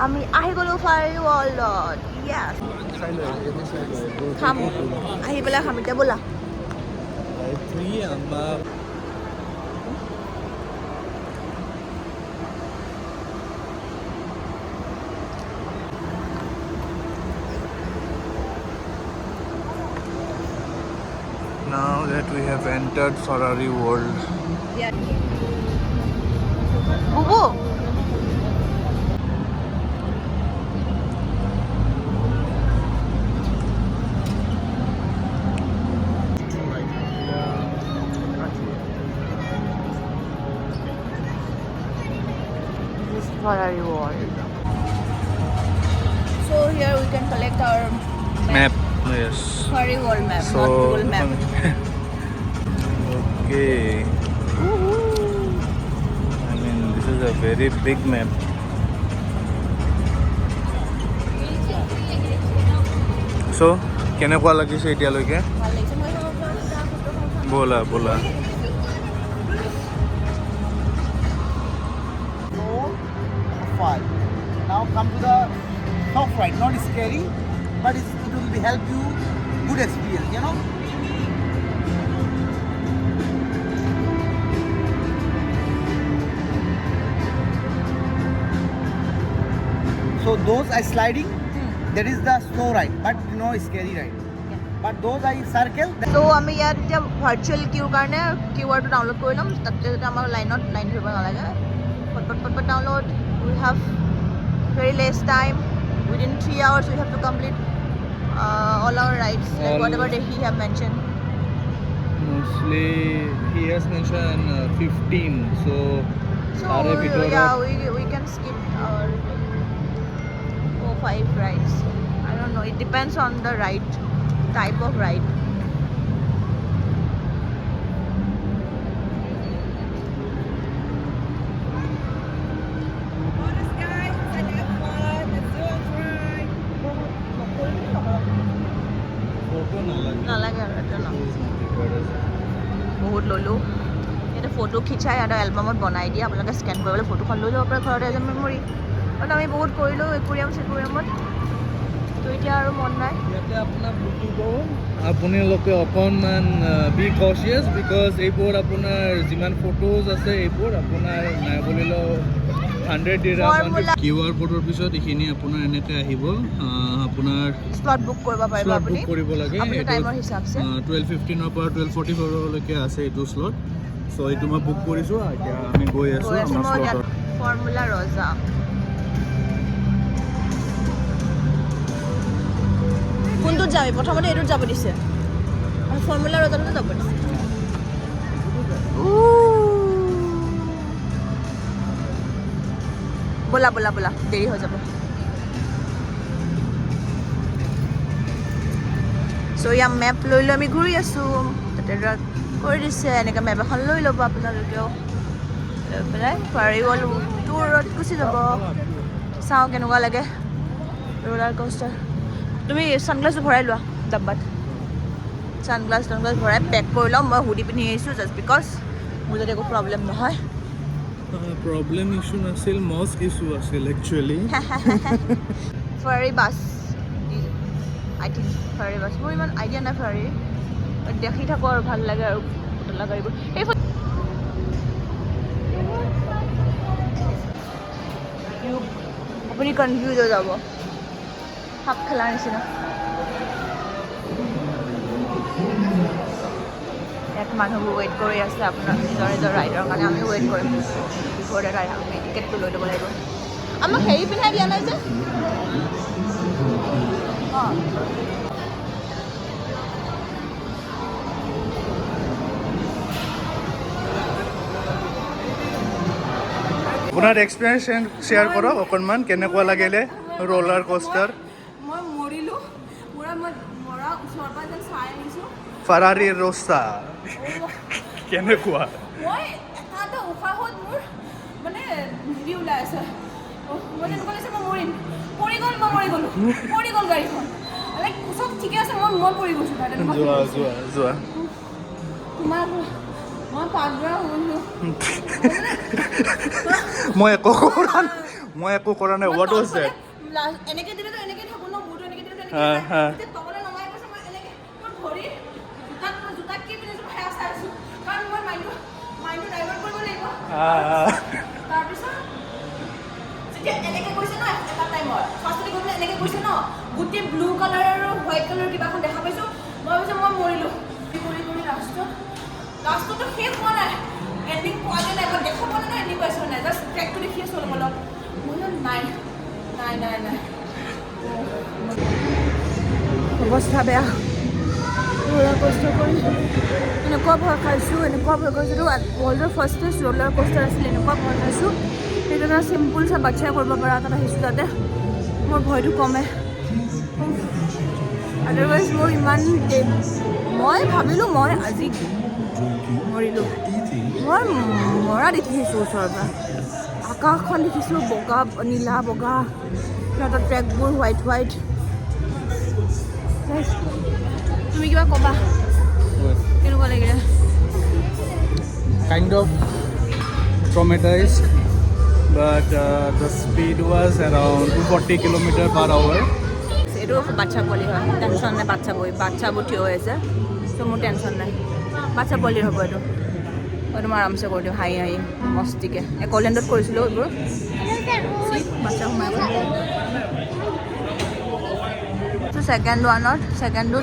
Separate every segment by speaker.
Speaker 1: আমি আহি গ'লো Ferrari World yes খাম আহি পেলাই খাম এতিয়া ব'লা
Speaker 2: Now that we have entered Ferrari World.
Speaker 1: Yeah. Bubu. This is Ferrari World. So here we can collect our
Speaker 2: Map. Yes.
Speaker 1: Ferrari World map, so, not Google map.
Speaker 2: Okay. I mean, this is a very big map. So, কেনেকুৱা লাগিছে এতিয়ালৈকে?
Speaker 1: ভাল লাগিছে মই
Speaker 2: বলা বলা
Speaker 3: Now come to the soft ride, not scary, but it will be help you good experience, you know. So those are sliding, that is the slow ride, but you know scary ride. But those are circle.
Speaker 1: So আমি ইয়াত এতিয়া virtual কিউৰ কাৰণে কিউআৰটো download কৰি ল'ম তাতে যাতে আমাৰ line ধৰিব নালাগে পট download we have very less time within 3 hours we have to complete all our rides like whatever he have mentioned.
Speaker 2: Mostly he has mentioned 15, so
Speaker 1: yeah we can skip our 4-5 rides. I don't know, it depends on the ride type of ride. নালাগে আৰু এটা ন বহুত ল'লোঁ এটা photo খিচাই এটা এলবামত বনাই দিয়ে আপোনালোকে স্কেন কৰিবলৈ ফটোখন লৈ যাব পাৰে ঘৰতে এজ এ মেমৰি আৰু আমি বহুত কৰিলোঁ একুৰিয়ামত তো এতিয়া আৰু মন নাই
Speaker 2: ইয়াতে আপোনাক বুকিব আপোনালোকে অকণমান বি কচিয়াছ বিকজ এইবোৰ আপোনাৰ যিমান ফটোজ আছে এইবোৰ আপোনাৰ নাই বুলিলেও 100 দিৰাম কিউআৰ কোডৰ পিছত এইখিনি আপোনাৰ এনেকৈ আহিব আপোনাৰ
Speaker 1: স্লট বুক কৰিব পাৰিব আপুনি
Speaker 2: বুক কৰিব লাগে
Speaker 1: আপোনাৰ টাইমৰ হিচাপছে
Speaker 2: 12:15 ৰ পৰা 12:45 লৈকে আছে এইটো স্লট সো এইটো মই বুক কৰিছোঁ এতিয়া আমি গৈ আছোঁ আমাৰ স্লটত
Speaker 1: ফৰ্মুলা ৰজা কোনটোত যাবি প্ৰথমতে এইটোত যাব দিছে আৰু ফৰ্মুলা ৰজাটো যাব দিছে বলা দেৰি হৈ যাব চ' ইয়াৰ মেপ লৈ আমি ঘূৰি আছোঁ তাতে কৰি দিছে এনেকৈ মেপ এখন লৈ ল'ব আপোনালোকেও লৈ পেলাই Ferrari World টুৰত গুচি যাব চাওঁ কেনেকুৱা লাগে ৰোলাৰ কোষ্টাৰ তুমি ছানগ্লাছটো ভৰাই লোৱা ডাব্বাত ছানগ্লাছ ভৰাই পেক কৰি ল'ম মই হুডি পিন্ধি আহিছোঁ জাষ্ট বিকজ মোৰ যাতে একো প্ৰব্লেম নহয়
Speaker 2: প্ৰব্লেম ইছ্যু নাছিল মস্ক ইছ্যু আছিল একচুৱেলি
Speaker 1: Ferrari বাছ আই থিংক Ferrari বাছ মোৰ ইমান আইডিয়া নাই Ferrari দেখি থাকোঁ আৰু ভাল লাগে আৰু পুতলা গাড়ীবোৰ এই আপুনি কনফিউজ হৈ যাব সাপ খেলাৰ নিচিনা ইয়াত মানুহবোৰ ৱেইট কৰি আছে আপোনাৰ নিজৰ ৰাইডৰ কাৰণে আমি ৱেইট কৰিম বিফৰ দ্য ৰাইড আমি টিকেটটো লৈ ল'ব লাগিব আমাক হেৰি পিন্ধাই দিয়া নাই যে অঁ
Speaker 2: আপোনাৰ এক্সপিৰিয়েঞ্চ শ্বেয়াৰ কৰক অকণমান কেনেকুৱা লাগিলে ৰোলাৰ কোষ্টাৰ
Speaker 1: মই মৰিলোঁ মই মৰা ওচৰৰ পৰা যেন চাই আনিছোঁ
Speaker 2: Ferrari Rossa কেনেকুৱা
Speaker 1: মই এটা উশাহত মোৰ মানে হেৰি ওলাই আছে মই যেনেকুৱা লাগিছে মই মৰিম পৰি গ'ল গাড়ীখন লাইক চব ঠিকে আছে মই পৰি গৈছোঁ
Speaker 2: যোৱা
Speaker 1: তোমাৰ মই পাঁচবাৰ শুনিলোঁ
Speaker 2: মই একো কৰা মই একো কৰা নাই what was that
Speaker 1: এনেকে দিলে তো এনেকে থাকো ন মোটো এনেকে দিলে এনেকে তেতিয়া তললে নমাই গৈছে মই এনেকে মোৰ ভৰি জুতা কি পিনে মই হেয়া চাইছো কাৰণ মই মাইন্ডটো ডাইভাৰ্ট কৰিব লাগিব তাৰ পিছত যেতিয়া এনেকে কৈছে ন এটা টাইমত ফাৰ্ষ্টলি গৈ এনেকে কৈছে ন গুটি ব্লু কালাৰ আৰু হোৱাইট কালাৰ কিবা এখন দেখা পাইছো মই ভাবিছো মই মৰিলো কৰি লাষ্টত তো শেষ হোৱা নাই এণ্ডিং পোৱা নাই মই দেখা পোৱা নাই এণ্ডিং পাইছো নাই জাষ্ট ট্ৰেকটো দেখি আছো অলপ মই নাই অৱস্থা বেয়া ৰোলাৰ কোষ্টাৰ কৰি এনেকুৱা ভয় খাইছোঁ ৱৰ্ল্ডৰ ফাৰ্ষ্টেষ্ট ৰোলাৰ কোষ্টাৰ আছিলে এনেকুৱা ভয় খাইছোঁ সেইকাৰণে চিম্পুল চা বাচ্ছাই কৰিব পৰা তাত আহিছোঁ যাতে মোৰ ভয়টো কমে আদাৰৱাইজ মোৰ ইমান মই ভাবিলোঁ মই আজি মৰিলোঁ মই মৰা দেখিছোঁ ওচৰৰ পৰা আকাশখন দেখিছোঁ বগা নীলা বগা সিহঁতৰ ট্ৰেকবোৰ হোৱাইট তুমি কিবা ক'বা কেনেকুৱা লাগিলে
Speaker 2: kind of traumatized but the speed was around 240 km/h
Speaker 1: এইটো বাচ্চা পোৱালি হয় টেনশ্যন নাই বাচ্চাবোৰ থিয় হৈ আছে ত' মোৰ টেনশ্যন নাই বাচ্চা পোৱালিৰ হ'ব এইটো মই আৰামছে কৰি দিওঁ হাঁহি মস্তিকে একলেণ্ডত কৰিছিলোঁ এইবোৰ বাচ্চা সোমাই গ'ল ছেকেণ্ড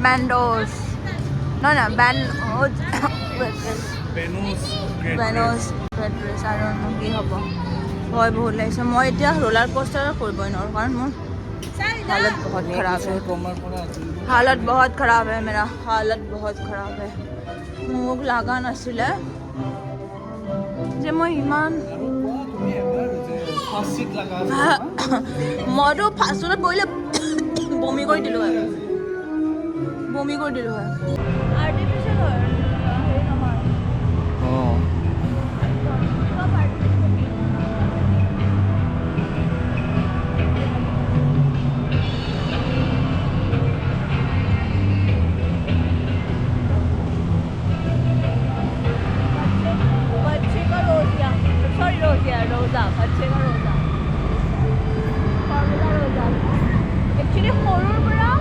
Speaker 1: বেণ্ডোজ নহয় বেনোজ আৰু কি হ'ব ভয় বহুত লাগিছে মই এতিয়া ৰোলাৰ কোষ্টাৰ কৰিবই নোৱাৰোঁ কাৰণ মোৰ हालत बहुत ख़राब है हालत बहुत ख़राब है मेरा हालत बहुत ख़राब है মোক লাগা নাছিলে যে মই ইমান মইতো ফাৰ্ষ্টত বহিলে বমি কৰি দিলোঁ হয় আৰ্টিফিচিয়েল হয় হেৰি নহয় रोज़ा बच्चे का रोज़ा फॉर्मूला रोज़ा एक्चुअली सरुर পৰা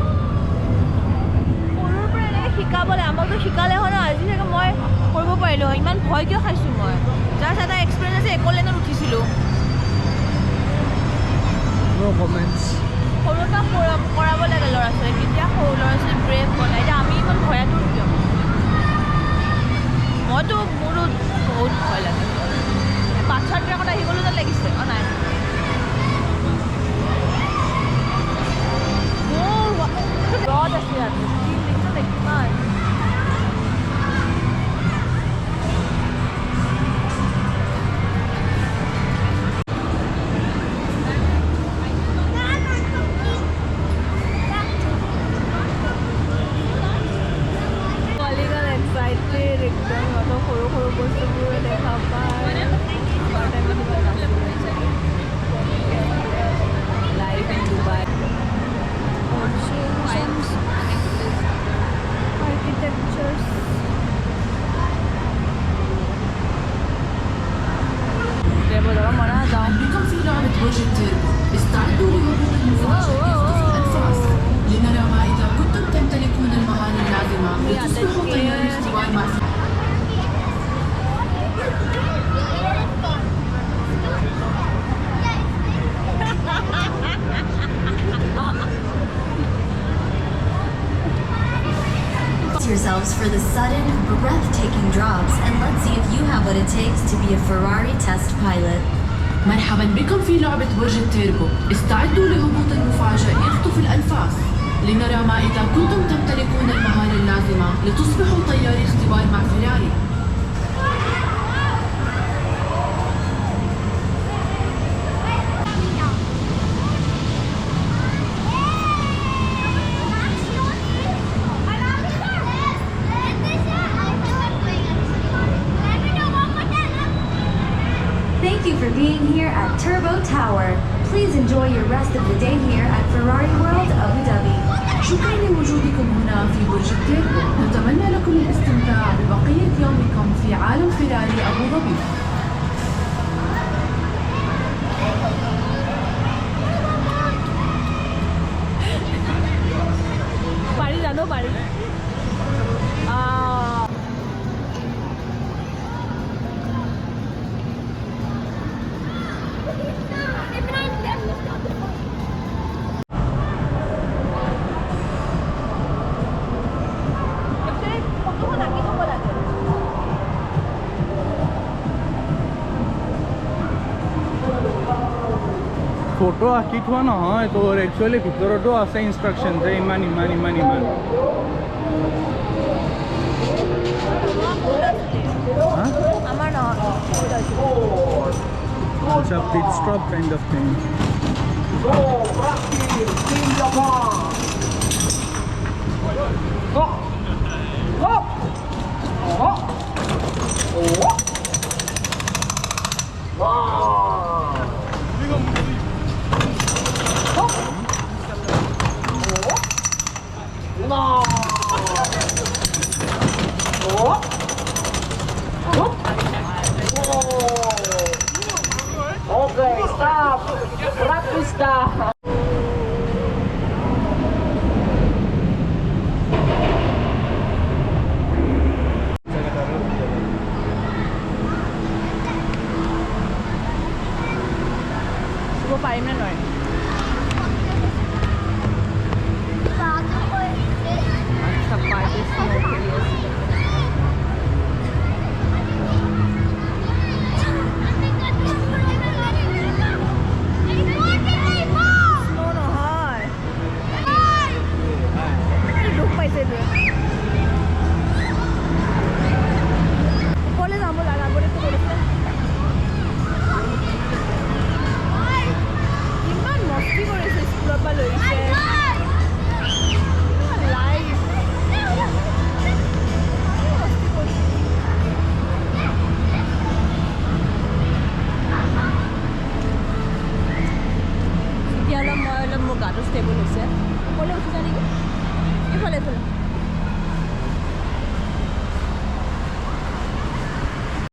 Speaker 1: এনেকৈ শিকাবলৈ আমাকতো শিকালে হয় ন আজি চাগে মই কৰিব পাৰিলোঁ হয় ইমান ভয় কিয় খাইছোঁ মই জাষ্ট এটা এক্সপিৰিয়েঞ্চ আছে একলেণ্ডত উঠিছিলোঁ সৰুৰ পৰা কৰাব লাগে ল'ৰা ছোৱালীক তেতিয়া সৰু ল'ৰা ছোৱালী ব্ৰেভ বনাই এতিয়া আমি ইমান ভয়াটো কিয় মইতো মোৰো বহুত ভয় লাগে বাচ্চাৰ ট্ৰেকত আহিবলৈ যেন লাগিছে নাই ৰদ আছে ইয়াত দেখিছে কিমান পোৱালিগাল এক্সাইটেড একদম সিহঁতৰ সৰু বস্তুবোৰ দেখা পায় live in Dubai. Architectures.
Speaker 4: بكم في لعبة برج التيربو استعدوا لهبوط المفاجئ في الأنفاس لنرى ما إذا كنتم تمتلكون المهارة اللازمة لتصبحوا طياري اختبار مع
Speaker 5: yourselves for the sudden, breathtaking drops and let's see if you have what it takes to be a Ferrari test pilot.
Speaker 4: مرحبا بكم في لعبة برج التيربو استعدوا لهبوط المفاجئ يخطف الأنفاس لنرى ما إذا كنتم تمتلكون المهارة اللازمة لتصبحوا طياري اختبار مع فيراري.
Speaker 5: Thank you for being here at Turbo Tower. Please enjoy your rest of the day here at Ferrari World, Abu Dhabi.
Speaker 4: شكرا لوجودكم هنا في برج التيربو نتمنى لكم الاستمتاع ببقية يومكم في عالم فيراري أبو ظبي.
Speaker 2: Photo আঁকি থোৱা নহয় তোৰ actually ভিতৰতো আছে instruction যে ইমান ইমান ইমান ইমান
Speaker 1: আমাৰ নহয়
Speaker 2: আচ্ছা pit stop kind of thing
Speaker 6: Okay, stop. Practice stop.
Speaker 1: চুব পাৰিম নে নোৱাৰিম আচ্ছা পাৰ্টি স্ন' খেলি আছে ওপৰলৈ যাম ব'লা আগতেতো কৰিছে ইমান মস্তি কৰিছে স্কুলৰ পৰা লৈছে লাইফ মস্তি কৰিছে এতিয়া অলপ মই অলপ মোৰ গাটো ষ্টেবল হৈছে ওপৰলৈ উঠিছা নেকি এইফালে এইফালে